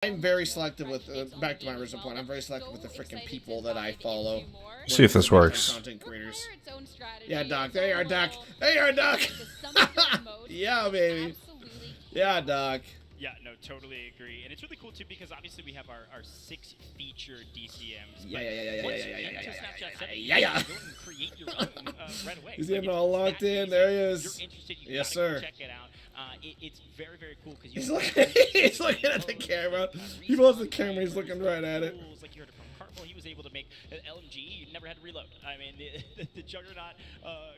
I'm very selective with, back to my original point, I'm very selective with the freaking people that I follow. See if this works. Content creators. Yeah, Doc. There you are, Doc. There you are, Doc. Yeah, baby. Yeah, Doc. Yeah, no, totally agree. And it's really cool, too, because obviously we have our 6 featured DCMs. Yeah. Go and create your own right away. Is he all locked in? There he is. You're interested, you yes, gotta sir. Check it out. It's very, very cool because he's looking at the camera. He loves the camera. He's looking right at it. Like you heard from Cartwheel, he was able to make an LMG. You never had to reload. I mean, the Juggernaut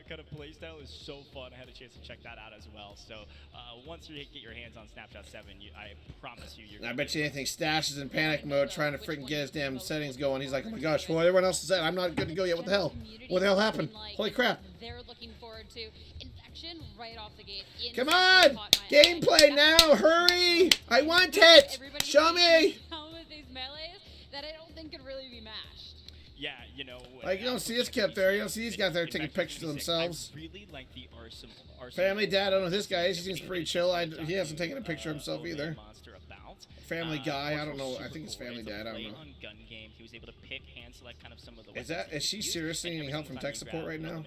kind of playstyle is so fun. I had a chance to check that out as well. So once you get your hands on Snapshot 7, I promise you, I bet you anything. Stash is in panic mode, trying to freaking get his damn settings going. He's like, oh my gosh, well, everyone else is at. I'm not good to go yet. What the hell? What the hell happened? Holy crap! They're looking forward to infection right off the gate. Come on! Gameplay now! Hurry! I want it! Show me! With these melees that I don't think could really be matched. Yeah, you know. Like, you don't see this kid there. You don't see these guys there taking pictures of themselves. I really like the arsenal. Family Dad, I don't know who this guy is. He seems pretty chill. He hasn't taken a picture of himself either. Family Guy, I don't know. I think it's Family Dad. I don't know. He was able to pick, hand select kind of some of the is she seriously needing help from tech support right now?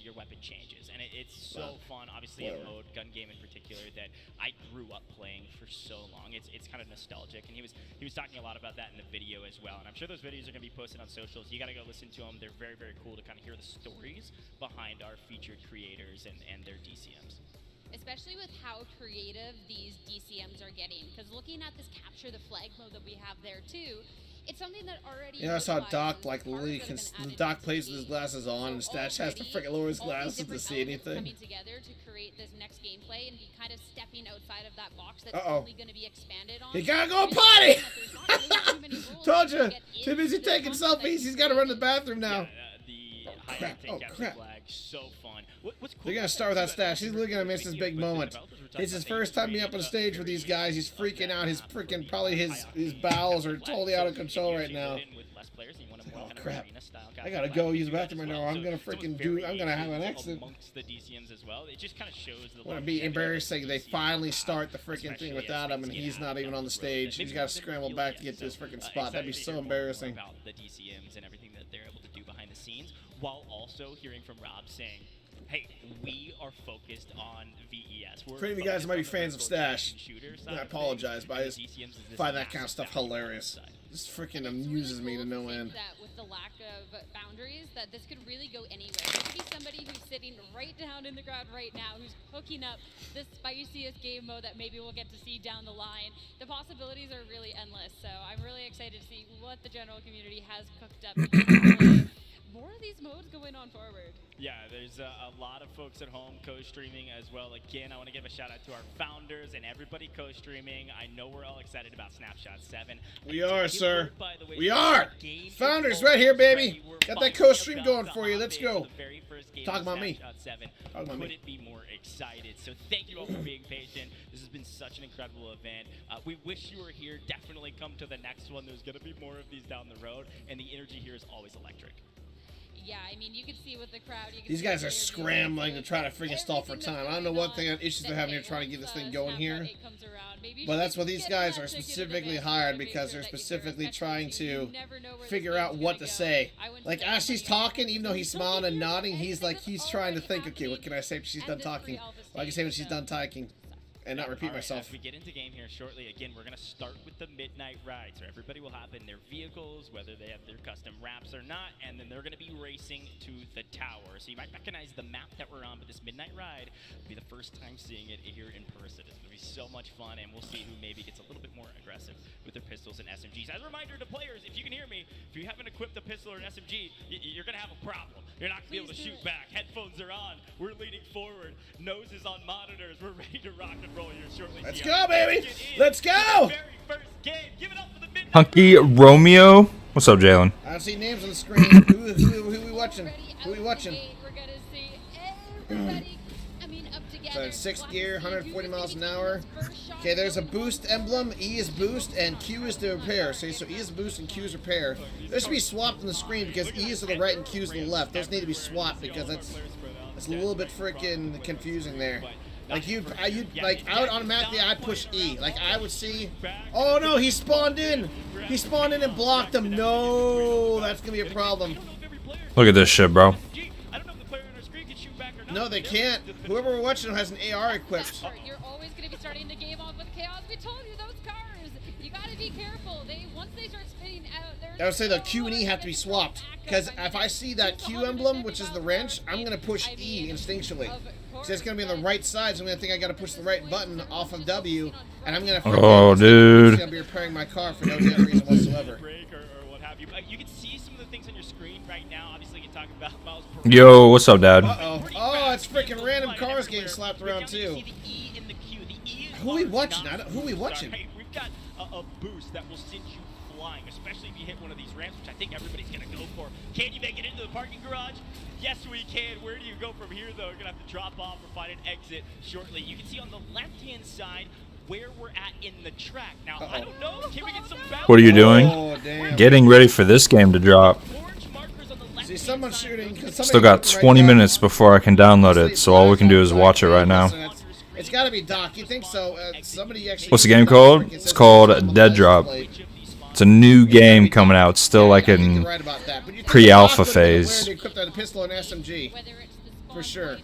Your weapon changes, and it's so fun. Obviously, a mode, gun game in particular, that I grew up playing for so long. It's kind of nostalgic, and he was talking a lot about that in the video as well. And I'm sure those videos are going to be posted on socials. You got to go listen to them. They're very, very cool to kind of hear the stories behind our featured creators and their DCMs. Especially with how creative these DCMs are getting. Because looking at this capture the flag mode that we have there too, it's something that already. You know, I saw Doc like literally. Doc plays with his glasses on, and Stash has to freaking lower his glasses to see anything. Coming together to create this next gameplay and be kind of stepping outside of that box that's only going to be expanded on. He gotta go potty. Told you. Too busy taking selfies. He's got to run to the bathroom now. Crap. Oh, crap. So fun. What's cool, they're going to start with that Stash. He's looking to miss this big moment. It's his first time being up on stage with these guys. He's freaking out. His freaking, probably his bowels are totally out of control right now. Oh, crap. I got to go use the bathroom right now. I'm going to freaking I'm going to have an accident. It's going to be embarrassing. They finally start the freaking thing without him, and he's not even on the stage. He's got to scramble back to get to his freaking spot. That'd be so embarrassing. About the DCMs and everything that they're able to do behind the scenes, while also hearing from Rob saying, hey, we are focused on VES. For any of you guys that might be fans of Stash, I apologize, but I just find that kind of stuff hilarious. This freaking amuses me to no end. That with the lack of boundaries, that this could really go anywhere. There could be somebody who's sitting right down in the ground right now who's hooking up the spiciest game mode that maybe we'll get to see down the line. The possibilities are really endless, so I'm really excited to see what the general community has cooked up. More of these modes going on forward. Yeah, there's a lot of folks at home co-streaming as well. Again, I want to give a shout out to our founders and everybody co-streaming. I know we're all excited about Snapshot 7. We are, sir. We are. Founders right here, baby. Got that co-stream going for you. Let's go. Talk about me. Talk about me. Couldn't be more excited. So thank you all for being patient. This has been such an incredible event. We wish you were here. Definitely come to the next one. There's going to be more of these down the road, and the energy here is always electric. Yeah, I mean, you can see with the crowd. These guys are scrambling to try to freaking stall for time. I don't know what issues they're having here trying to get this thing going here. But that's what these guys are specifically hired, because they're specifically trying to figure out what to say. Like, as she's talking, even though he's smiling and nodding, he's trying to think, okay, what can I say when she's done talking? What I can say when she's done talking. And not repeat myself. As we get into game here shortly, again, we're going to start with the midnight ride. So everybody will hop in their vehicles, whether they have their custom wraps or not, and then they're going to be racing to the tower. So you might recognize the map that we're on, but this midnight ride will be the first time seeing it here in person. It's going to be so much fun, and we'll see who maybe gets a little bit more aggressive with their pistols and SMGs. As a reminder to players, if you can hear me, if you haven't equipped a pistol or an SMG, you're going to have a problem. You're not going to be able to shoot back. Headphones are on. We're leaning forward. Nose is on monitors. We're ready to rock and roll here shortly. Let's go, baby! Let's go! Hunky Romeo. What's up, Jalen? I don't see names on the screen. who we watching? Who we watching? We're gonna see everybody coming up together. So 6th gear, 140 miles an hour. Okay, there's a boost emblem. E is boost and Q is to repair. So E is boost and Q is repair. This should be swapped on the screen because E is to the right and Q is to the left. Those need to be swapped because that's a little bit freaking confusing there. Like I would automatically I'd push E. Like I would see. Oh no, he spawned in. He spawned in and blocked him. No, that's gonna be a problem. Look at this shit, bro. No, they can't. Whoever we're watching has an AR equipped. You're always gonna be starting the game off with chaos. We told you those cars. You gotta be careful. Once they start spinning out, I would say the Q and E have to be swapped. Because if I see that Q emblem, which is the wrench, I'm going to push E instinctually. Because it's going to be on the right side, so I'm going to think I got to push the right button off of W, and I'm going to Oh, dude. I'm going to be repairing my car for no damn reason whatsoever. You can see some of the things on your screen right now. Obviously, you're talking about miles per Yo, what's up, Dad? Uh-oh. Oh, it's freaking random cars getting slapped around, too. Who are we watching? Who are we watching? We've got a boost that will send you flying, especially if you hit one of these ramps, which I think everybody's going to go for. Can you make it into the parking garage? Yes, we can. Where do you go from here, though? You're going to have to drop off or find an exit shortly. You can see on the left-hand side where we're at in the track. Now, I don't know. Can we get some balance? What are you doing? Oh, damn. Getting ready for this game to drop. See, someone's shooting. Still got 20 minutes before I can download it, so all we can do is watch it right now. It's got to be Doc. You think so? Somebody actually. What's the game called? It's called DEADROP. It's a new game coming out. It's still like in pre-alpha phase. For sure.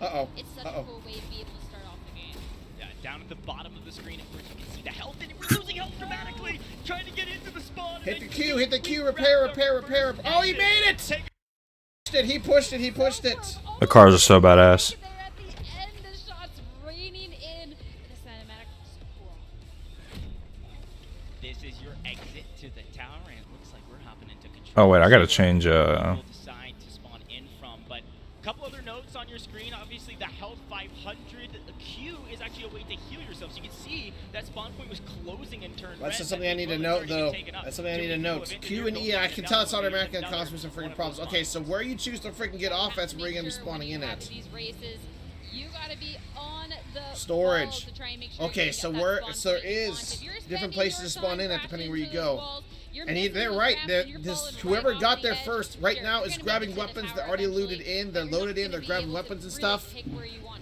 Uh-oh. Uh-oh. Yeah, down at the bottom of the screen, of course, you can see the health, and we're losing health dramatically, trying to get into the spawn. Hit the Q, repair. Oh, he made it! He pushed it. The cars are so badass. This is your exit to the tower, and it looks like we're hopping into control. Oh wait, I gotta change. Decide to spawn in from, but a couple other notes on your screen. Obviously, the health 500. The Q is actually a way to heal yourself, so you can see that spawn point was closing and turned red. That's something I need to note, though. That's something I need to note. Q and E, I can tell it's automatic and cause me some freaking problems. Okay, so where you choose to freaking get off, that's where you're gonna be spawning in at. You gotta be on the storage. Okay, so there is different places to spawn in at depending where you go. And they're right. Whoever got there first right now is grabbing weapons. They're already looted in. They're loaded in. They're grabbing weapons and stuff.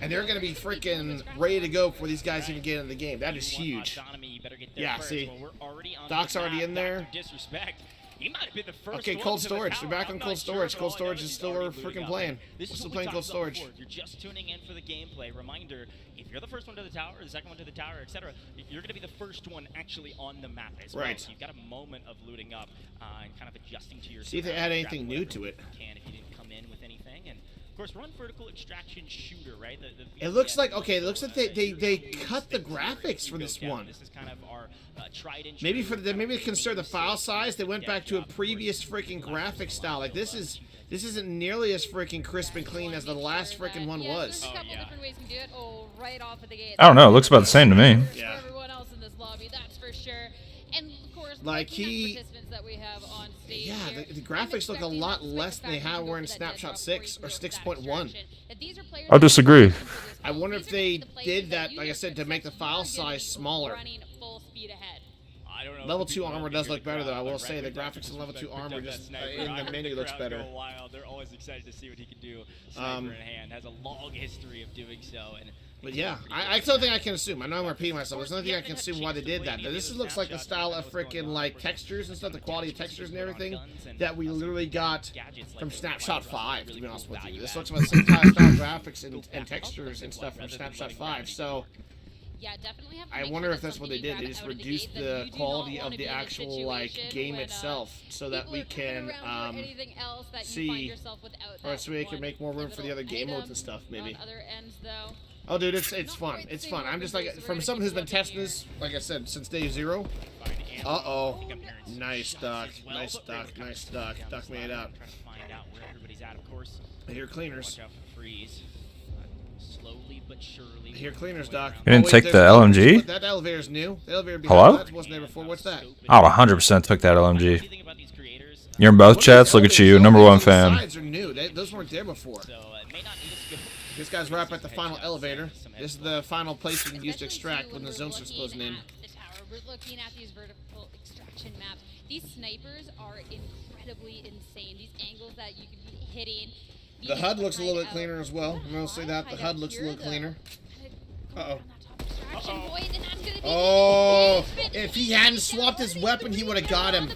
And they're going to be freaking ready to go before these guys even get into the game. That is huge. Yeah, see. Doc's already in there. He might have been the first. Okay, cold storage. They're back on cold storage. Cold storage is still freaking playing. We're still playing cold storage. If you're just tuning in for the gameplay, reminder, if you're the first one to the tower, the second one to the tower, etc., you're going to be the first one actually on the map as well. Right. So you've got a moment of looting up and kind of adjusting to your. See if they add anything new to it. Can if you didn't come in with anything, and of course, run vertical extraction shooter, right? It looks like they cut the graphics for this one. This is kind of our tried and maybe they consider the file size. They went back to a previous freaking graphic style. Like this isn't nearly as freaking crisp and clean as the last freaking one was. I don't know. It looks about the same to me. Yeah. Like the graphics look a lot less than they have were in Snapshot 6 or 6.1. I'll disagree. I wonder if they did that, like I said, to make the file size smaller. Level 2 armor does look better, though. I will say the graphics in level 2 armor just in the menu looks better. They're always excited to see what he can do. Sniper in hand has a long history of doing so. But yeah, I still think I can assume. I know I'm repeating myself. There's another thing I can assume why they did that. This looks like the style of freaking like textures and stuff, the quality of textures and everything that we literally got from Snapshot 5. To be honest with you, this looks like the same style graphics and textures and stuff from Snapshot 5. So. Yeah, definitely have to I wonder if that's what they did. They just reduced the quality of the actual like game itself, so that we can see, or so we can make more room for the other game modes and stuff, maybe. Oh, dude, it's fun. It's fun. I'm just like, from someone who's been testing this, like I said, since day 0. Uh-oh. Nice duck. Nice duck. Nice duck. Duck made it up. I hear cleaners. Slowly but surely. I hear cleaners, Doc. You didn't take the LMG? That elevator's new. The elevator Hello? That wasn't there before. What's that? I 100% took that LMG. You're in both chats. Look at you, #1 fan. Sides are new. Those weren't there before. This guy's right up at the final elevator. This is the final place you can use to extract when the zone starts closing in. We're looking at these vertical extraction maps. These snipers are incredibly insane. These angles that you can be hitting. The HUD looks a little bit cleaner as well. I'm gonna say that the HUD looks a little cleaner. Uh-oh. Oh, if he hadn't swapped his weapon, he would have got him.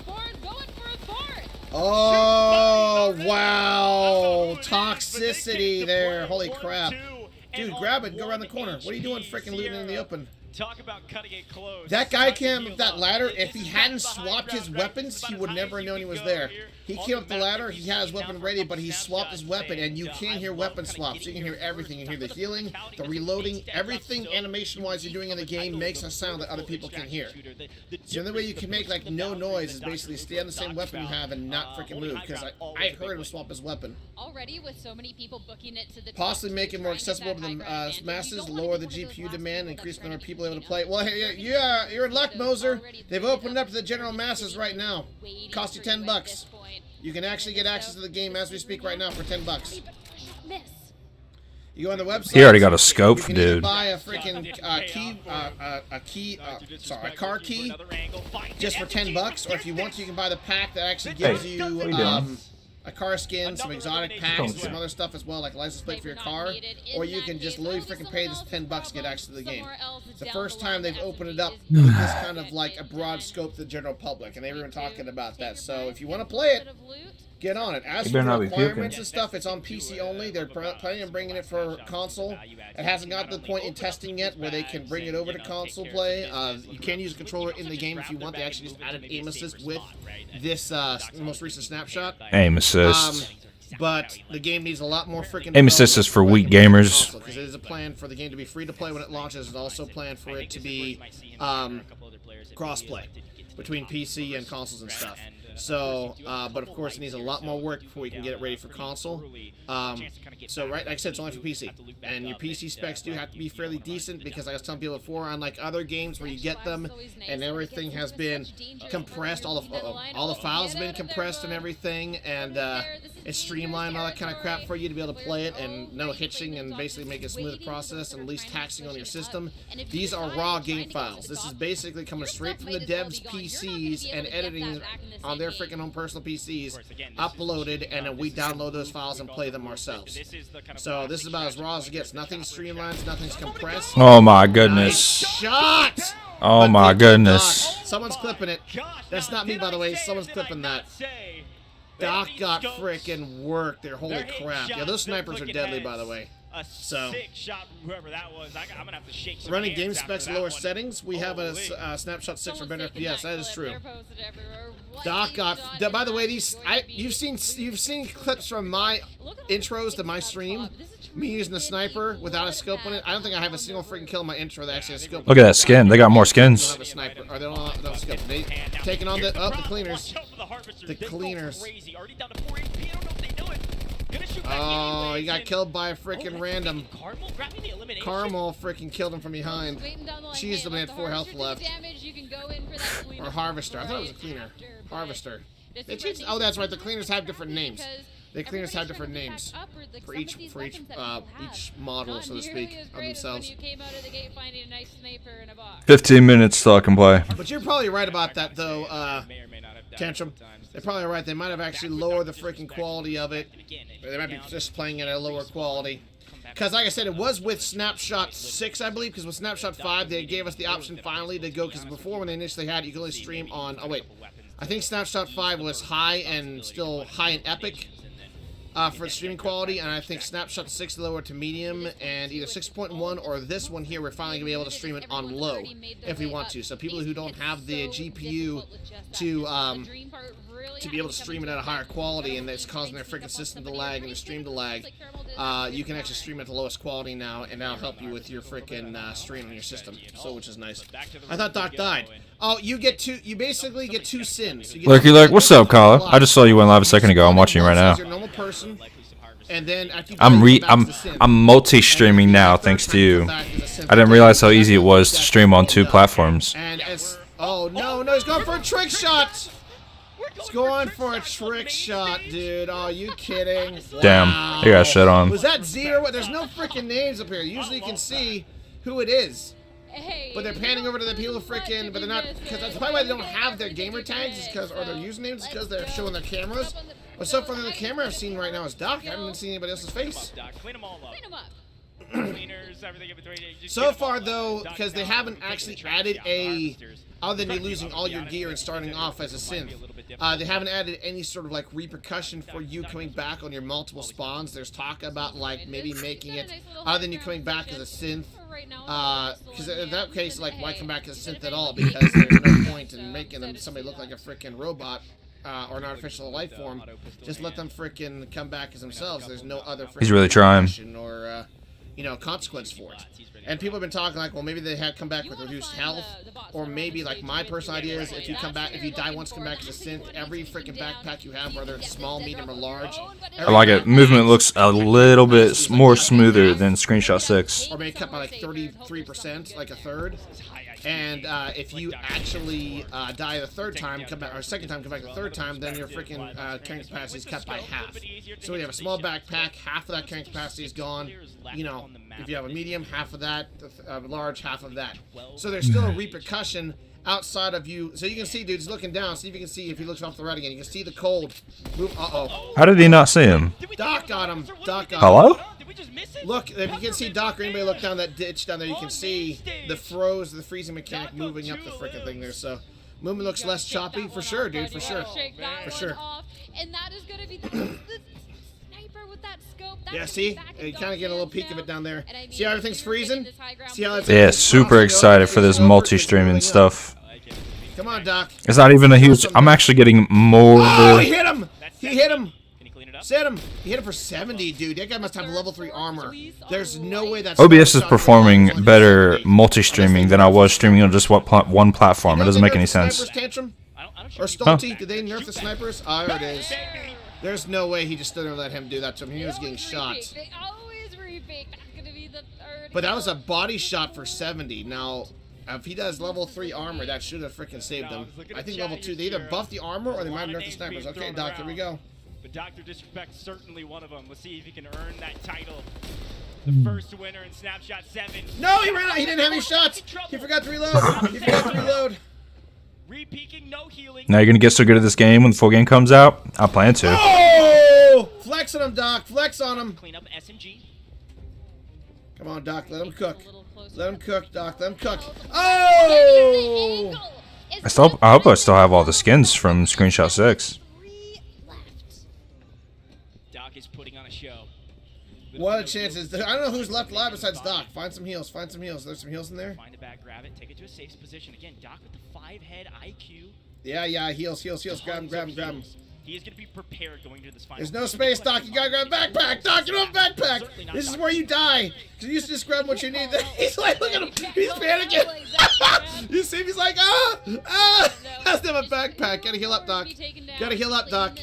Oh, wow. Toxicity there. Holy crap. Dude, grab it and go around the corner. What are you doing freaking looting in the open? Talk about cutting it close. That guy came up that ladder. If he hadn't swapped his weapons, he would never have known he was there. He came up the ladder, he had his weapon ready, but he swapped his weapon, and you can hear weapon swaps. You can hear everything. You hear the healing, the reloading, everything animation-wise you're doing in the game makes a sound that other people can hear. So the only way you can make, like, no noise is basically stay on the same weapon you have and not freaking move, because I heard him swap his weapon. Already with so many people booking it to the possibly make it more accessible to the masses, lower the GPU demand, increase the number of people able to play. Well, hey, yeah, you're in luck, Moser. They've opened it up to the general masses right now. Cost you $10. You can actually get access to the game as we speak right now for $10. You go on the website. He already got a scope, you can dude. Buy a freaking car key, just for $10. Or if you want to, you can buy the pack that actually gives you a car skin, some exotic packs, and some other stuff as well, like a license plate for your car. Or you can just literally freaking pay this $10 to get access to the game. It's the first time they've opened it up with this kind of like a broad scope to the general public, and they were talking about that. So if you want to play it, get on it. As for the requirements and stuff, it's on PC only. They're planning on bringing it for console. It hasn't got to the point in testing yet where they can bring it over to console play. You can use a controller in the game if you want. They actually just added aim assist with this most recent snapshot. Aim assist. But the game needs a lot more freaking... Aim assist is for weak gamers. Because it is a plan for the game to be free to play when it launches. It's also a plan for it to be cross-play between PC and consoles and stuff. So, but of course it needs a lot more work before we can get it ready for console. So, right, like I said, it's only for PC. And your PC specs do have to be fairly decent because, like I was telling people before, unlike other games where you get them and everything has been compressed, all the files have been compressed and everything, and it's streamlined, all that kind of crap for you to be able to play it, and no hitching, and basically make a smooth process and least taxing on your system. These are raw game files. This is basically coming straight from the devs' PCs and editing on their freaking own personal PCs, uploaded, and then we download those files and play them ourselves. So this is about as raw as it gets. Nothing's streamlined, nothing's compressed. Oh my goodness. Nice shot! Oh my goodness. Someone's clipping it. That's not me, by the way. Someone's clipping that. Doc got freaking worked there. Holy crap. Yeah, those snipers are deadly, by the way. So, running game specs at lower settings, we have a snapshot 6 for better FPS. That is true. Doc got. By the way, you've seen clips from my intros to my stream. Me using the sniper without a scope on it. I don't think I have a single freaking kill in my intro that actually has a scope. Look at that skin. They got more skins. They don't have a sniper. Or they don't have a scope. They taking on the the cleaners. The cleaners. Oh, he got killed by a freaking random. Caramel freaking killed him from behind. Cheese them had 4 health left. Or Harvester. I thought it was a cleaner. Harvester. They changed. Oh, that's right. The cleaners have different names. The cleaners have different names for each model, so to speak, of themselves. 15 minutes till I can play. But you're probably right about that, though, Tantrum. They're probably right. They might have actually lowered the freaking quality of it. They might be just playing it at a lower quality. Because, like I said, it was with Snapshot 6, I believe, because with Snapshot 5, they gave us the option finally to go, because before, when they initially had it, you could only stream on... Oh, wait. I think Snapshot 5 was high and still high and epic for streaming quality, and I think Snapshot 6 lower to medium, and either 6.1 or this one here, we're finally going to be able to stream it on low if we want to. So people who don't have the GPU to be able to stream it at a higher quality, and it's causing their freaking system to lag and the stream to lag, you can actually stream at the lowest quality now, and that'll help you with your freaking stream on your system, so which is nice. I thought Doc died. Oh, you basically get 2 sins. Lurky Lurk, what's up, caller? I just saw you went live a second ago. I'm watching you right now. And then I'm multi-streaming now, thanks to you. I didn't realize how easy it was to stream on 2 platforms. And oh no, he's going for a trick shot. He's going for a trick shot, dude. Oh, you kidding? Wow. Damn, he got shit on. Was that Z or what? There's no freaking names up here. Usually you can see who it is. But they're panning over to the people freaking, but they're not, because that's probably why they don't have their gamer tags, is because, or their usernames, is because they're showing their cameras. But so far, the camera I've seen right now is Doc. I haven't seen anybody else's face. Clean them all up. Clean them up. Cleaners, everything in between. So far, though, because they haven't actually added a, other than you losing all your gear and starting off as a synth, they haven't added any sort of like repercussion for you coming back on your multiple spawns. There's talk about like maybe making it, other than you coming back as a synth, because in that case, like, why come back as a synth at all? Because there's no point in making them somebody look like a freaking robot. Or an artificial life form. Just let them freaking come back as themselves. There's no other freaking He's really trying. or you know, consequence for it. And people have been talking like, well, maybe they had come back with reduced health, or maybe like my personal idea is if you come back, if you die once, come back as a synth, every freaking backpack you have, whether it's small, medium, or large. I like it. Movement looks a little bit more smoother than Screenshot 6. Or maybe cut by like 33%, like a third. And if you actually die the third time, come back, or second time, come back the third time, then your freaking carrying capacity is cut by half. So when you have a small backpack, half of that carrying capacity is gone. You know, if you have a medium, half of that, large, half of that. So there's still a repercussion outside of you. So you can see, dude's looking down. See if you can see, if he looks off the right again, you can see the cold move. Uh-oh. How did he not see him? Doc got him. Doc got him. Hello? Look, if you can see Doc, or anybody look down that ditch down there, you can see the freezing mechanic moving up the frickin' thing there. So movement looks less choppy, for sure, dude, for sure, for sure. And that is gonna be the sniper with that scope. Yeah, see, you kind of get a little peek of it down there. See how everything's freezing? See how it's Yeah, super excited for this multi-streaming stuff. Come on, Doc. It's not even a huge. I'm actually getting more. Oh, he hit him! He hit him! Set him! He hit him for 70, dude. That guy must have level 3 armor. There's no way that's... OBS is performing better multi-streaming than I was streaming on just one platform. It doesn't make any sense. Tantrum? Or Stolty? Did they nerf the snipers? Oh, there it is. There's no way he just stood there and let him do that to him. He was getting shot. They always refake. That's gonna be the third. But that was a body shot for 70. Now, if he does level 3 armor, that should have freaking saved him. I think level 2, they either buff the armor or they might nerf the snipers. Okay, Doc, here we go. But Dr. Disrespect certainly one of them. Let's see if he can earn that title. The first winner in Snapshot 7. No, he ran out. He didn't have any shots. He forgot to reload. He forgot to reload. Re-peeking, no healing. Now you're gonna get so good at this game when the full game comes out? I plan to. Oh! Flex on him, Doc. Flex on him. Clean up SMG. Come on, Doc. Let him cook. Let him cook, Doc. Let him cook. Oh! I hope I still have all the skins from Screenshot 6. Is putting on a show. What a chance is there? I don't know who's left alive besides Doc. Find some heals. Find some heals. There's some heals in there. Find a bag, grab it, take it to a safe position. Again, Doc with the 5-head IQ. Yeah, heals. Grab him. He is going to be prepared going into this final. There's no space, Doc. You gotta grab a backpack. Doc, you don't have a backpack. This is where you die. Cause you just grab what you need. He's like, look at him. He's panicking. You see him? He's like, has to have a backpack. Gotta heal up, Doc. Gotta heal up, Doc.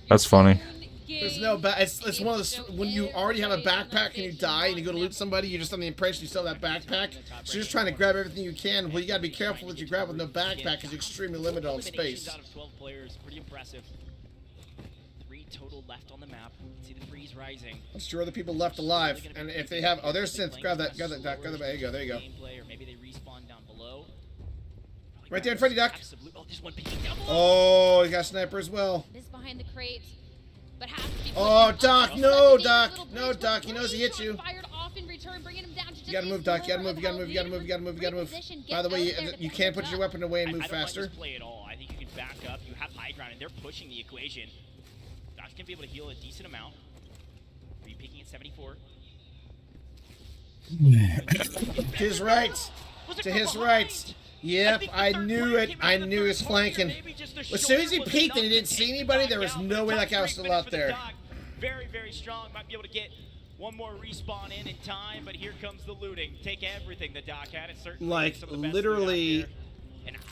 That's funny. There's no it's one of those, when you already have a backpack and you die and you go to loot somebody, you're just on the impression you still have that backpack. So you're just trying to grab everything you can. Well, you gotta be careful what you grab with no backpack because you're extremely limited on space. Out of 12 players, pretty impressive. 3 total left on the map. See the freeze rising. I'm sure the people left alive, and if they have, there's synth. Grab that, Doc. There you go. There you go. Maybe they respawn down below. Right there in front of you, Doc. Oh, there's one peeking down below. Oh, you got a sniper as well. This behind the crate, but has to be. Oh, Doc, no, Doc, no, Doc. He knows he hit you. You gotta move, Doc. You gotta move. By the way, you can't put your weapon away and move faster. Play at all. I think you can back up. You have high ground, and they're pushing the equation. Doc's gonna be able to heal a decent amount. Are you peeking at 74? To his right. To his right. Yep, I knew it. I knew he was flanking. As soon as he peeked and he didn't see anybody, there was no way that guy was still out there. Very, very strong. Might be able to get one more respawn in time, but here comes the looting. Take everything the Doc had. It certainly like, literally,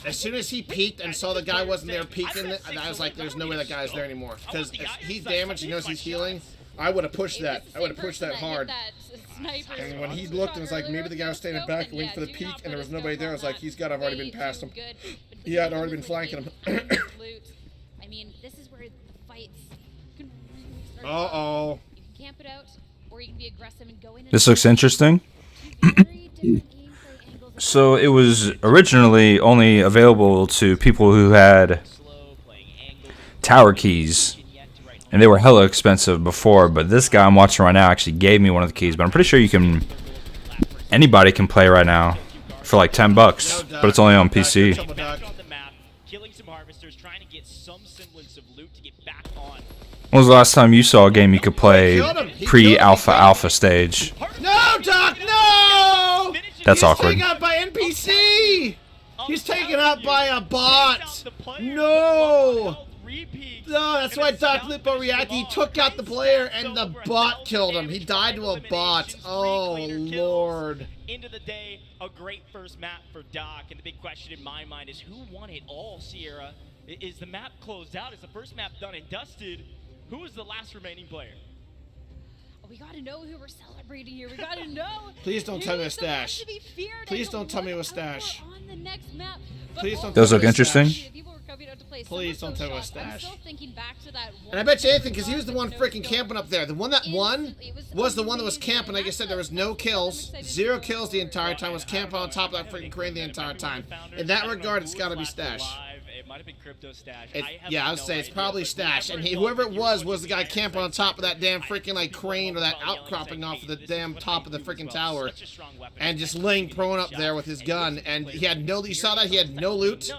as soon as he peeked and saw the guy wasn't there peeking, I was like, there's no way that guy's there anymore. Because if he's damaged, he knows he's healing. I would have pushed that. I would have pushed that hard. And when he looked and was like, maybe the guy was standing back and waiting for the peek, and there was nobody there, I was like, he's got to have already been past him. He had already been flanking him. I mean, this is where the fights can really start. Uh-oh. You can camp it out, or you can be aggressive and go in. This looks interesting. So it was originally only available to people who had tower keys. And they were hella expensive before, but this guy I'm watching right now actually gave me one of the keys. But I'm pretty sure you can, anybody can play right now for like $10, but it's only on PC. When was the last time you saw a game you could play pre-alpha stage? No, Doc, no! That's awkward. He's taken out by NPC! He's taken out by a bot! No! No, that's why Doc Lupo reacted. He took out the player and the bot killed him. He died to a bot. Oh, Lord. End of the day, a great first map for Doc. And the big question in my mind is who won it all, Sierra? Is the map closed out? Is the first map done and dusted? Who was the last remaining player? We gotta know who we're celebrating here. We gotta know. Please don't tell me a stash. Please don't tell me a stash. On the next map. Please don't. Those look interesting. Please don't tell me a stash. And And I bet you anything, because he was the one freaking camping up there. The one that won was the one that was camping. Like I said, there was no kills, 0 kills the entire time. Was camping on top of that freaking crane the entire time. In that regard, it's got to be stash. It might have been crypto stash. Yeah, I would say it's probably stash. And whoever it was the guy camping on top of that damn freaking like crane or that outcropping off of the damn top of the freaking tower, and just laying prone up there with his gun. And he had no. You saw that he had no loot.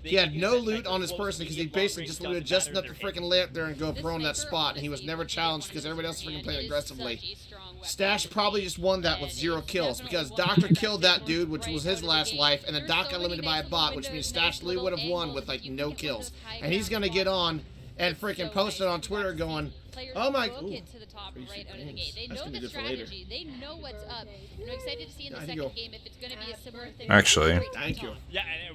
He had no loot on his person because he basically just looted just enough to freaking lay up there and go prone that spot. And he was never challenged because everybody else freaking played aggressively. Stash probably just won that with 0 kills because Doctor killed that dude, which was his last life, and then Doc got limited by a bot, which means Stash Lee would have won with like no kills. And he's gonna get on and freaking post it on Twitter going, oh my, ooh, that's gonna be good for later. They know what's up. I'm excited to see in the second game if it's gonna be a similar thing. Actually, thank you.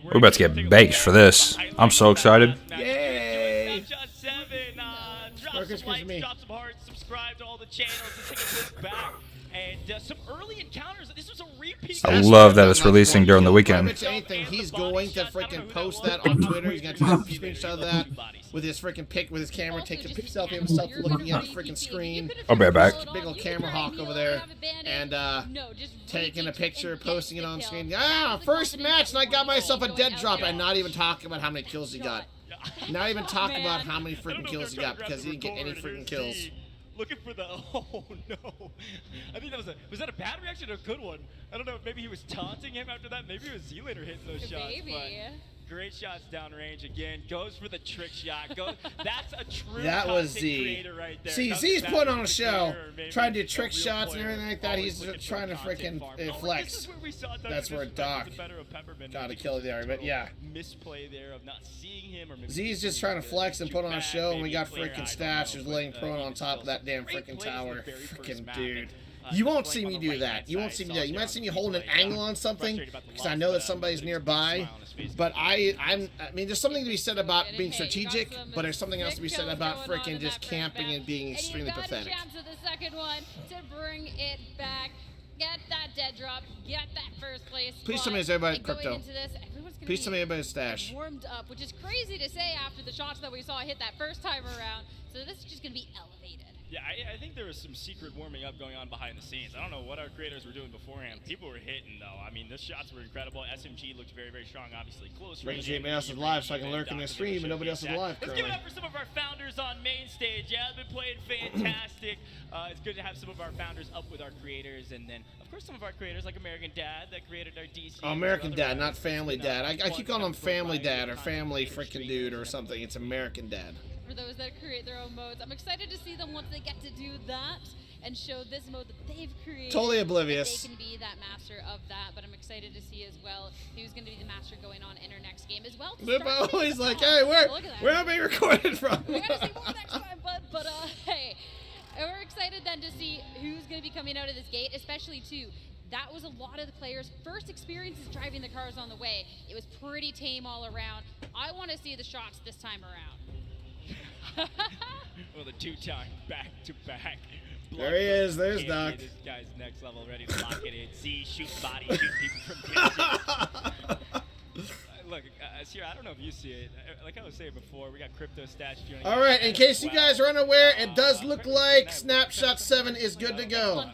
We're about to get baked for this. I'm so excited. Yay! Drop some likes, drop some hearts, subscribe to all the channels, and take a look back. And some early encounters. This was a repeat. I love that it's releasing during the weekend. Anything, he's going to freaking post that on Twitter. He's going to take a screenshot of that with his freaking pic, with his camera, take a selfie of himself looking at the freaking screen. I'll be right back. Big old camera hawk over there, and taking a picture, posting it on screen. Ah, first match, and I got myself a dead drop, and not even talking about how many kills he got. Not even talking about how many freaking kills he got because he didn't get any freaking kills. Looking for the, oh no. I think that was that a bad reaction or a good one? I don't know, maybe he was taunting him after that. Maybe it was Z-Later hitting those shots. But great shots downrange again. Goes for the trick shot. That's a true Z. Right there. See, Z's putting on a show. Trying to do trick shots and everything like that. He's trying to freaking flex. That's where Doc got to kill there. But yeah. Misplay there of not seeing him. Z's just trying to flex and put on a show, and we got freaking Stash who's laying prone on top of that damn freaking tower. Freaking dude. You won't see me do that. You won't see me do that. You might see me holding an angle on something because I know that somebody's nearby. But I mean, there's something to be said about being strategic, but there's something else to be said about freaking just camping and being extremely pathetic. The second one to bring it back. Get that dead drop. Get that first place. Please tell me it's everybody crypto. Please tell me everybody's stash. Warmed up, which is crazy to say after the shots that we saw hit that first time around. So this is just going to be elevated. Yeah, I think there was some secret warming up going on behind the scenes. I don't know what our creators were doing beforehand. People were hitting, though. I mean, the shots were incredible. SMG looked very, very strong, obviously. Close range. Everybody else is live, so I can lurk in the stream, and nobody else is live currently. Let's give it up for some of our founders on main stage. Yeah, they've been playing fantastic. It's good to have some of our founders up with our creators, and then, of course, some of our creators, like American Dad, that created our DC. Oh, American Dad, not Family Dad. I keep calling him Family Dad or Family freaking Dude or something. It's American Dad. For those that create their own modes, I'm excited to see them once they get to do that and show this mode that they've created. Totally oblivious. They can be that master of that, but I'm excited to see as well who's going to be the master going on in our next game as well. Lupo, he's like, hey, where am I recorded from? We got to see more next time, but hey, we're excited then to see who's going to be coming out of this gate, especially too. That was a lot of the players' first experiences driving the cars on the way. It was pretty tame all around. I want to see the shots this time around. Well, the two-time back-to-back. There he is. There's Doc. This guy's next level, ready to lock it in. See, shoot body, shoot people from distance. Look, Sierra, I don't know if you see it. Like I was saying before, we got Crypto Stash. All right, in case you guys are unaware, it does look like Snapshot 7 is good to go.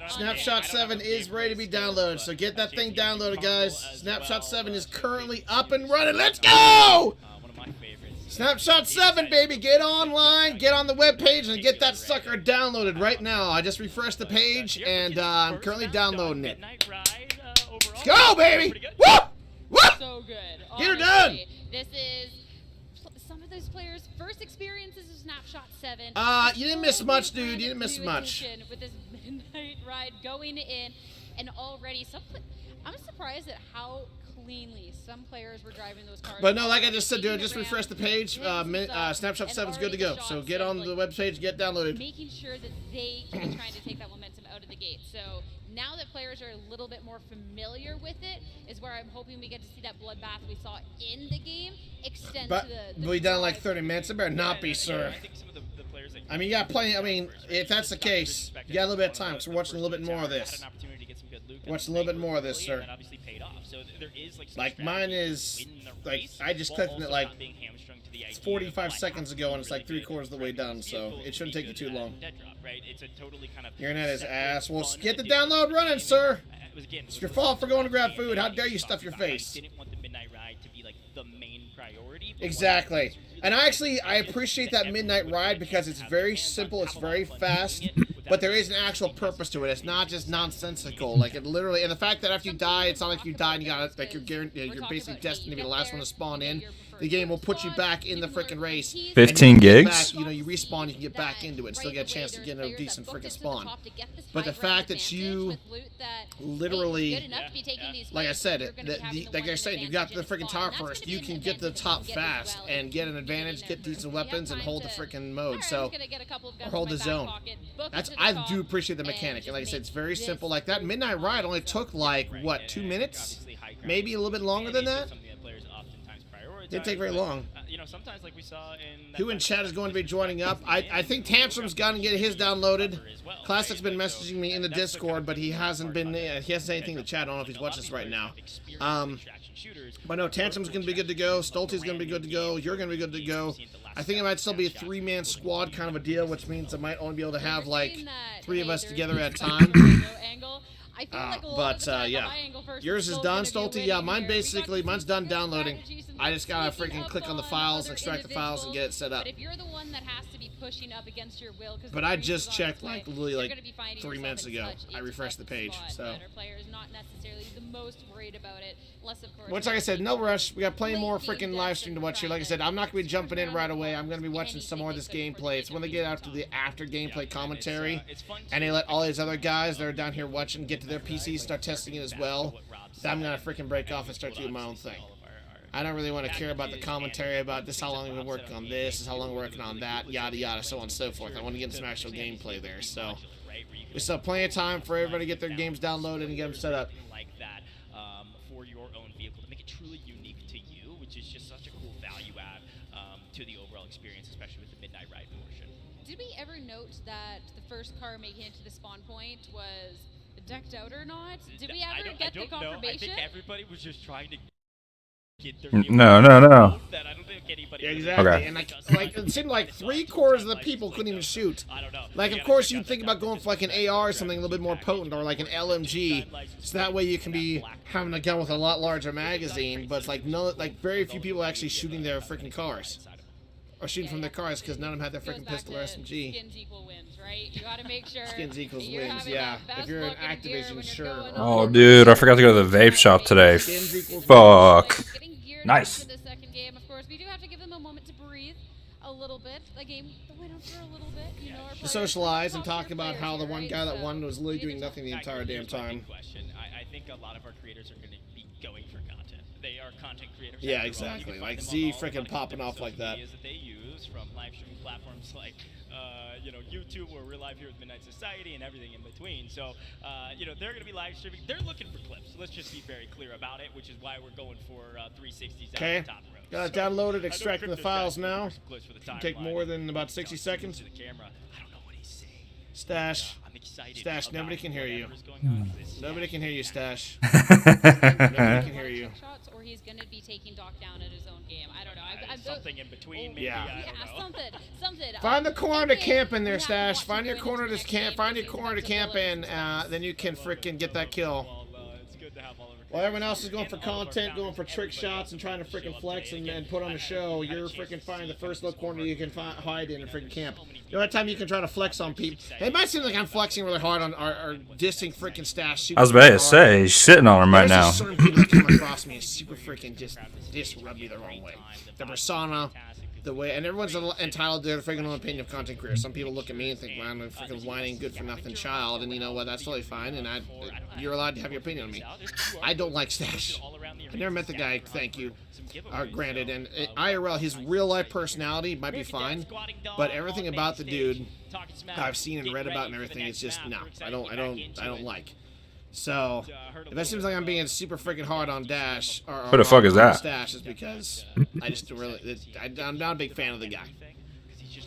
Snapshot 7 is ready to be downloaded, so get that thing downloaded, guys. Snapshot 7 is currently up and running. Let's go! One of my favorites. Snapshot 7, baby. Get online, get on the webpage, and get that sucker downloaded right now. I just refreshed the page, and I'm currently downloading it. Let's go, baby! Woo! Woo! So good. Get her done! This is some of those players' first experiences of Snapshot 7. You didn't miss much, dude. You didn't miss much. With this midnight ride going in, and already I'm surprised at how cleanly some players were driving those cars. But no, like I just said, dude, just refresh the page. Snapshot 7's good to go. So get on the webpage, get downloaded. Making sure that they can be trying to take that momentum out of the gate. So now that players are a little bit more familiar with it, is where I'm hoping we get to see that bloodbath we saw in the game extend But to the we done like 30 minutes. It better not be, sir. I mean, you got plenty. I mean, if that's the case, you got a little bit of time because we're watching a little bit more of this. Watching a little bit more of this, sir. Like mine is like I just clicked on it like 45 seconds ago, and it's like 3/4 of the way done, so it shouldn't take you too long. Your internet is ass. Well, get the download running, sir. It's your fault for going to grab food. How dare you stuff your face? Exactly. And I appreciate that midnight ride because it's very simple, it's very fast, but there is an actual purpose to it. It's not just nonsensical. Like it literally, and the fact that after you die, it's not like you die and you got like you're basically destined to be the last one to spawn in. The game will put you back in the freaking race. 15 gigs? Back, you know, you respawn, you can get back into it and still get a chance to get a decent freaking spawn. But the fact that you literally, like I said, like I said, you got to the freaking top first, you can get to the top fast and get an advantage, get decent weapons, and hold the freaking mode. So, or hold the zone. I do appreciate the mechanic. And like I said, it's very simple. Like that midnight ride only took like, what, 2 minutes? Maybe a little bit longer than that? Didn't take very long. Sometimes like we saw in who in chat is going to be joining up? I think Tantrum's gonna get his downloaded. Classic's been messaging me in the Discord, but he hasn't been. He hasn't said anything to chat. I don't know if he's watching this right now. But no, Tantrum's gonna be good to go. Stolte's gonna be good to go. You're gonna be good to go. I think it might still be a 3-man squad kind of a deal, which means I might only be able to have like 3 of us together at a time. Yeah, yours is done, Stolte. Yeah, mine's done downloading. I just gotta freaking click on the files, extract the files, and get it set up. But I just checked like literally like 3 minutes ago. I refreshed the page, so. Which, like I said, no rush. We got plenty more freaking live stream to watch here. Like I said, I'm not gonna be jumping in right away. I'm gonna be watching some more of this gameplay. It's when they get out to the after gameplay commentary, and they let all these other guys that are down here watching get to their PCs, start testing it as well. Then I'm gonna freaking break off and start doing my own thing. I don't really want to care about the commentary about this, how long we've been working on this, how long we're working on that, yada yada, so on and so forth. I want to get some actual gameplay there, so we still have plenty of time for everybody to get their games downloaded and get them set up. For your own vehicle to make it truly unique to you, which is just such a cool value add to the overall experience, especially with the midnight ride portion. Did we ever note that the first car making it to the spawn point was decked out or not? Did we ever get the confirmation? I think everybody was just trying to get their No. that. I don't think anybody. Yeah, exactly. Okay. And like it seemed like 3/4 of the people couldn't even shoot. I don't know. Like, of course, you'd think about going for like an AR or something a little bit more potent, or like an LMG, so that way you can be having a gun with a lot larger magazine. But it's like very few people actually shooting their freaking cars, or shooting from their cars because none of them had their freaking pistol or SMG. Skins equal wins, right? You gotta make sure. Skins equals wins, yeah. If you're in Activision, sure. Oh, dude, I forgot to go to the vape shop today. Fuck. Nice. The second game, of course, we do have to give them a moment to breathe a little bit. The game went on for a little bit, you know. To socialize and talk about how the one guy that won was literally doing nothing the entire damn time. I think a lot of our creators are going to be going for content. They are content creators. Yeah, exactly. Like Z freaking popping off like that. That they use from live streaming platforms like YouTube, where we're live here with Midnight Society and everything in between. So, they're going to be live streaming. They're looking for clips. So let's just be very clear about it, which is why we're going for 360s okay. out the top row. Got it downloaded, extracting the files now. Take more than about 60 seconds. Stash. Stash, nobody can hear you. Nobody can hear you, Stash. Nobody can hear you. Or he's going to be taking Doc down at his own game. I don't know. Something in between, maybe. Yeah. I don't know. Something. Find the corner to camp in there, Stash. Find your corner to camp. Find your corner to camp in. Then you can freaking get that kill. It's good to have all of our While everyone else is going for content, going for trick shots, and trying to freaking flex and put on a show, you're freaking finding the first little corner you can hide in a freaking camp. The only time you can try to flex on people, it might seem like I'm flexing really hard on our dissing freaking stash. I was about to say, he's sitting on him right now. There's certain people that come across me and super freaking just rub me the wrong way. The persona, the way, and everyone's entitled to their freaking own opinion of content creators. Some people look at me and think, "Man, I'm a freaking whining, good-for-nothing child," and you know what? That's totally fine, and you're allowed to have your opinion on me. I don't like Stash. I never met the guy. Thank you. Granted, and IRL, his real-life personality might be fine, but everything about the dude I've seen and read about and everything, it's just no. I don't like. So, if it seems like I'm being super freaking hard on Dash, or Who the fuck is that? Stash, is because I just really, I'm not a big fan of the guy.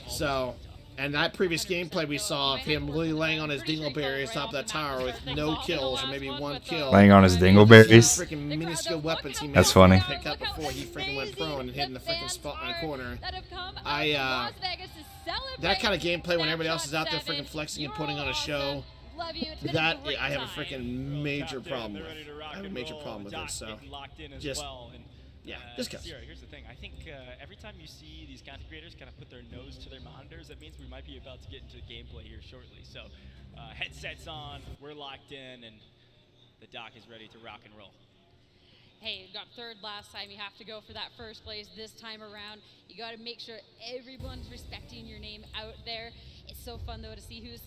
So, and that previous gameplay we saw of him really laying on his dingleberries top of that tower with no kills or maybe one kill. Laying on his dingleberries? Freaking minuscule weapons he That's funny. Pick up before he freaking went prone and hit in the freaking spot in the corner. That kind of gameplay when everybody else is out there freaking flexing and putting on a show. That I have a freaking major problem with. I have a major problem with it. So, just go. Here's the thing. I think every time you see these content creators kind of put their nose to their monitors, that means we might be about to get into gameplay here shortly. So, headsets on, we're locked in, and the doc is ready to rock and roll. Hey, you got third last time. You have to go for that first place this time around. You got to make sure everyone's respecting your name out there. It's so fun though to see who's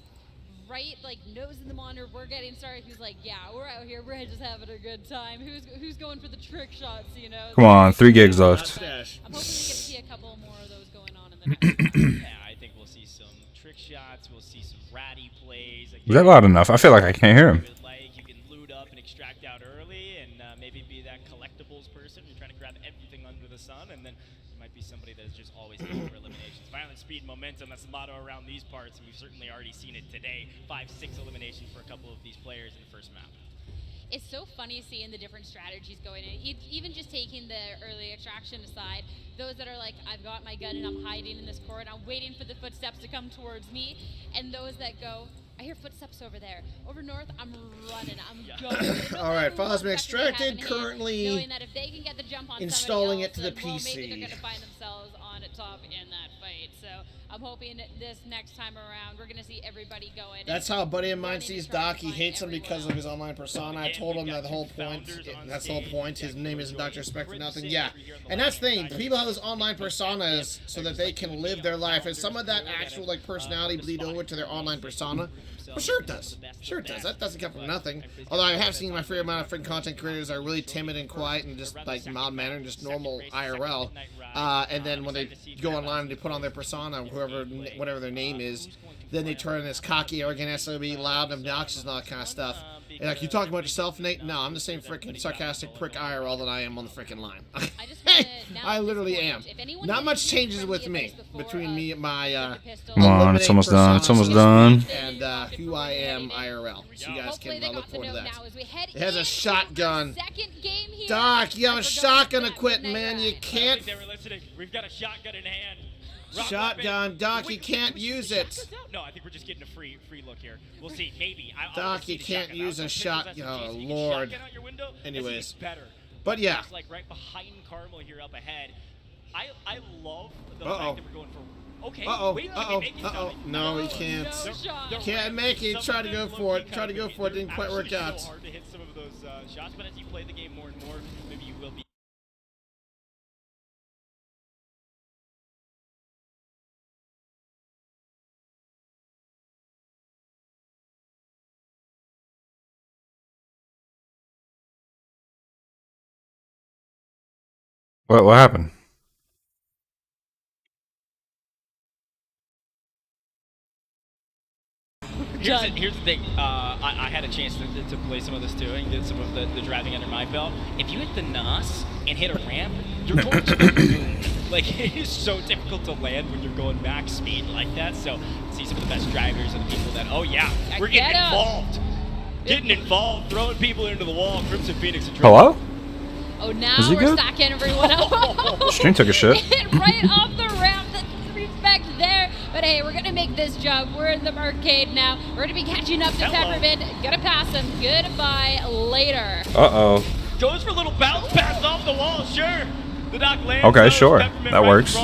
right, like nose in the monitor. We're getting started. Who's like, yeah, we're out here. We're just having a good time. Who's going for the trick shots? You know. Come on, 3 gigs left. I'm hoping we get to see a couple more of those going on in the next. Yeah, I think we'll see some trick shots. We'll see some ratty plays. Is that loud enough? I feel like I can't hear him. You can loot up and extract out early, and maybe be that collectibles person. You're trying to grab everything under the sun, and then you might be somebody that's just always looking for eliminations. Violence, speed, momentum. That's the motto around these parts, and we've certainly already seen it today. 5-6 eliminations for a couple of these players in the first map. It's so funny seeing the different strategies going in. Even just taking the early extraction aside, those that are like, I've got my gun and I'm hiding in this corner and I'm waiting for the footsteps to come towards me, and those that go, I hear footsteps over there. Over north, I'm running. I'm going. All right, file's been extracted. Currently knowing that if they can get the jump on installing else, it to the then, PC. well, maybe they're going to find themselves on a top in that fight. So I'm hoping this next time around, we're going to see everybody going. That's how a buddy of mine sees Doc. He hates him because of his online persona. I told him that the whole point. That's the whole point. His name isn't Dr. Respect for nothing. Yeah, and that's the thing. People have those online personas so that they can live their life. And some of that actual like personality bleed over to their online persona. Well, sure it does. Sure it does. That doesn't come from nothing. Although I have seen my fair amount of freaking content creators are really timid and quiet and just like mild mannered, just normal IRL. And then when they go online and they put on their persona, whatever their name is, then they turn this cocky, arrogant, SOB, loud, and obnoxious, and all that kind of stuff. And like, you talking about yourself, Nate? No, I'm the same freaking sarcastic prick IRL that I am on the freaking line. I literally am. Not much changes with me between me and my come on, it's almost done. It's almost done. And who I am IRL. So you guys can look forward to that. It has a shotgun. Doc, you have a shotgun equipment, man. You can't. We've got a shotgun in hand. Shotgun, Doc, you can't use it. No, I think we're just getting a free look here. We'll see, maybe. Doc, you can't use a shotgun. Oh, Lord. Anyways. But yeah. Like right behind Carmel here up ahead. I love the fact that we're going for. Okay. No, he can't. Can't make it. Try to go for it. Didn't quite work out. So hard to hit some of those shots, but as you play the game more and more, maybe you will be. What happened? Here's the thing. I had a chance to play some of this too and get some of the driving under my belt. If you hit the NUTZ and hit a ramp, you're going to be doomed. Like, it is so difficult to land when you're going max speed like that. So, see some of the best drivers and the people that, oh yeah, we're getting involved. Getting involved, throwing people into the wall. Crimson Phoenix and Hello? Oh, now we're stacking everyone up. Stream took a shit. Right off the ramp. Respect there. But hey, we're going to make this jump. We're in the arcade now. We're going to be catching up to Peppermint. Gonna pass him. Goodbye later. Uh-oh. Goes for a little bounce pass off the wall, sure. The Doc lands. Okay, sure. That works.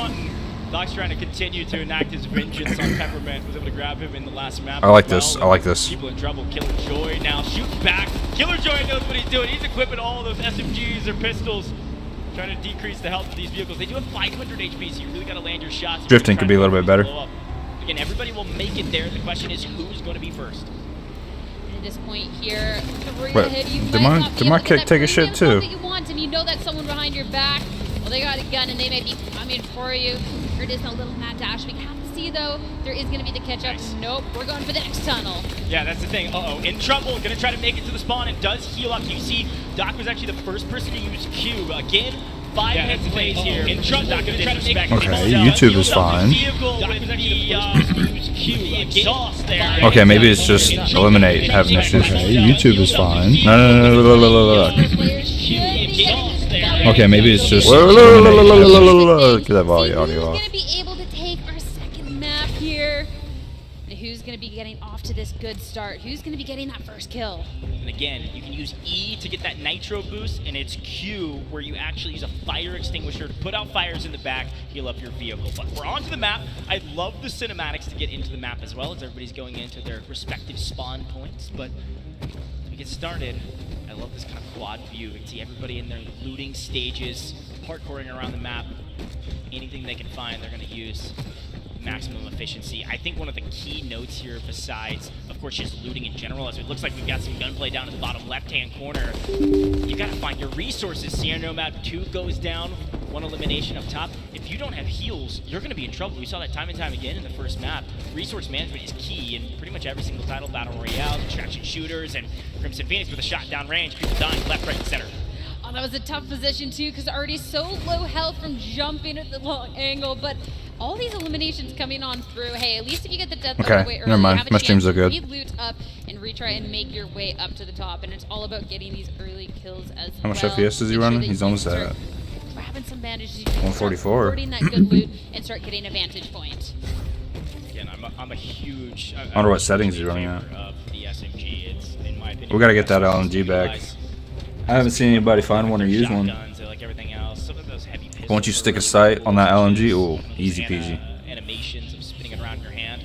Doc's trying to continue to enact his vengeance on Peppermint. Was able to grab him in the last map. I like this. I like this. People in trouble. Killer Joy now shoots back. Killer Joy knows what he's doing. He's equipping all those SMGs or pistols, trying to decrease the health of these vehicles. They do have 500 HP, so you really got to land your shots. Drifting could be a little bit better. Again, everybody will make it there. The question is who's going to be first. At this point here, did my kick take a shit too? That you want, and you know that someone behind your back. Well, they got a gun and they may be coming for you. There is no little mad dash. We have to see though. There is going to be the catch up. Nice. Nope, we're going for the next tunnel. Yeah, that's the thing. Uh-oh, in trouble. Going to try to make it to the spawn and does heal up. You see, Doc was actually the first person to use Q. Again, 5 hit plays here. In trouble. Doc going to try to make it. Okay, YouTube is fine. Okay, maybe it's just eliminate having issues. Okay, YouTube is fine. No. Okay, maybe it's just. Get that volume audio off. Who's going to be able to take our second map here? And who's going to be getting off to this good start? Who's going to be getting that first kill? And again, you can use E to get that nitro boost, and it's Q where you actually use a fire extinguisher to put out fires in the back, heal up your vehicle. But we're onto the map. I love the cinematics to get into the map as well as everybody's going into their respective spawn points. But as we get started, I love this kind of quad view. You can see everybody in their looting stages, parkouring around the map. Anything they can find, they're going to use. Maximum efficiency. I think one of the key notes here, besides, of course, just looting in general, as it looks like we've got some gunplay down in the bottom left-hand corner. You got to find your resources. Sierra Nomad 2 goes down, 1 elimination up top. If you don't have heals, you're going to be in trouble. We saw that time and time again in the first map. Resource management is key in pretty much every single title, Battle Royale, distraction shooters, and Crimson Phoenix with a shot down range. People dying left, right, and center. Oh, that was a tough position too, because already so low health from jumping at the long angle, but all these eliminations coming on through. Hey, at least if you get the death out of the way early, never mind. My streams are good. Loot up and retry and make your way up to the top, and it's all about getting these early kills as well. How much FPS is he running? He's almost at grabbing some bandages, 144. Supporting that good loot and start getting a vantage point. Again, I'm a huge. I wonder what settings he's running at. The SMG. It's, in my opinion, We gotta get that LMG back. I haven't seen anybody find one or use one. Once you stick a sight on that LMG, ooh, easy peasy. Animations of spinning it around your hand.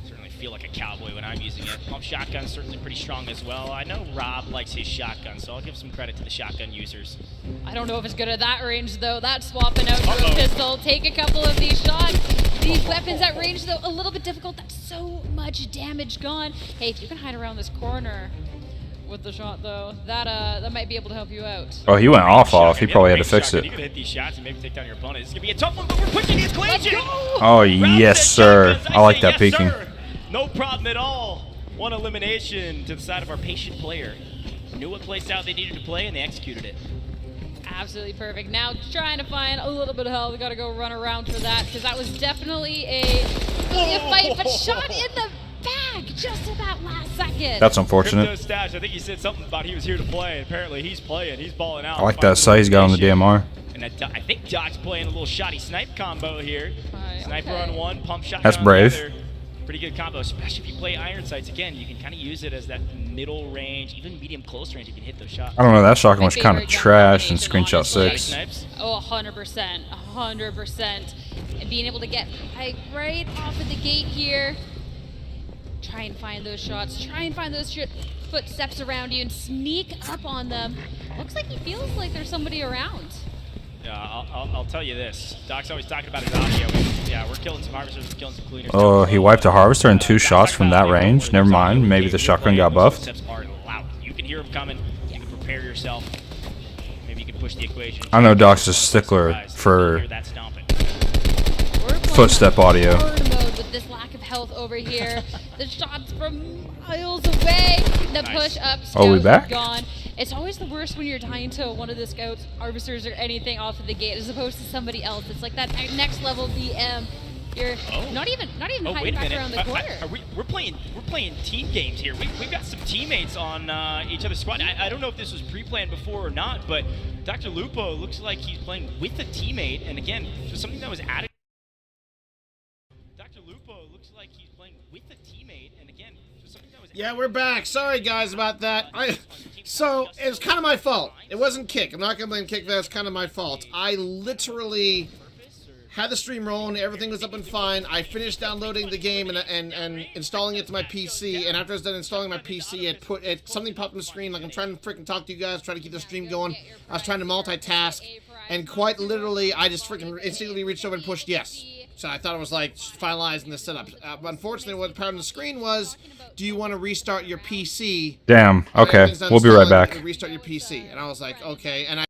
Certainly feel like a cowboy when I'm using it. Pump shotgun's certainly pretty strong as well. I know Rob likes his shotgun, so I'll give some credit to the shotgun users. I don't know if it's good at that range though. That's swapping out to a pistol. Take a couple of these shots. These weapons at range though, a little bit difficult. That's so much damage gone. Hey, if you can hide around this corner with the shot though, that might be able to help you out. Oh, he went off. He probably had to fix it. You can hit these shots and maybe take down your opponent. This is gonna be a tough one, but we're pushing the equation. Oh yes, sir. I like that peeking. No problem at all. 1 elimination to the side of our patient player. Knew what place out they needed to play and they executed it. Absolutely perfect. Now trying to find a little bit of health. We gotta go run around for that because that was definitely a fight, but shot in the back just at that last second. That's unfortunate. Crypto Stash, I think he said something about he was here to play. Apparently he's playing. He's balling out. I like that sight he's got on the DMR. And I think Doc's playing a little shoddy snipe combo here. Sniper on 1, pump shot. That's brave. Pretty good combo, especially if you play iron sights. Again, you can kind of use it as that middle range, even medium close range. You can hit those shots. I don't know. That shotgun was kind of trash in screenshot 6. Oh, 100%, 100%. And being able to get right off of the gate here. Try and find those shots. Try and find those footsteps around you and sneak up on them. Looks like he feels like there's somebody around. Yeah, I'll tell you this. Doc's always talking about his audio. Yeah, we're killing some harvesters, we're killing some cleaners. Oh, he wiped a harvester in 2 shots from that range. Never mind. Maybe the shotgun got buffed. You can hear him coming. You can prepare yourself. Maybe you can push the equation. I know Doc's a stickler for footstep audio. With this lack of health over here, the shots from miles away, the push up. Oh, we back? Gone. It's always the worst when you're dying to one of the scouts, harvesters, or anything off of the gate, as opposed to somebody else. It's like that next level BM. You're not even hiding back around the corner. We're playing team games here. We've got some teammates on each other's squad. I don't know if this was pre-planned before or not, but Dr. Lupo looks like he's playing with a teammate, and again, just something that was added. Dr. Lupo looks like he's playing with a teammate, and again, just something that was. Yeah, we're back. Sorry guys about that. So, it was kind of my fault. It wasn't Kick. I'm not going to blame Kick. That's kind of my fault. I literally had the stream rolling. Everything was up and fine. I finished downloading the game and installing it to my PC. And after I was done installing my PC, something popped on the screen. Like, I'm trying to freaking talk to you guys, trying to keep the stream going. I was trying to multitask. And quite literally, I just freaking instinctively reached over and pushed yes. So I thought it was like finalizing the setup. Unfortunately, what appeared on the screen was, do you want to restart your PC? Damn. Okay. We'll be right back. Restart your PC. And I was like, okay. And I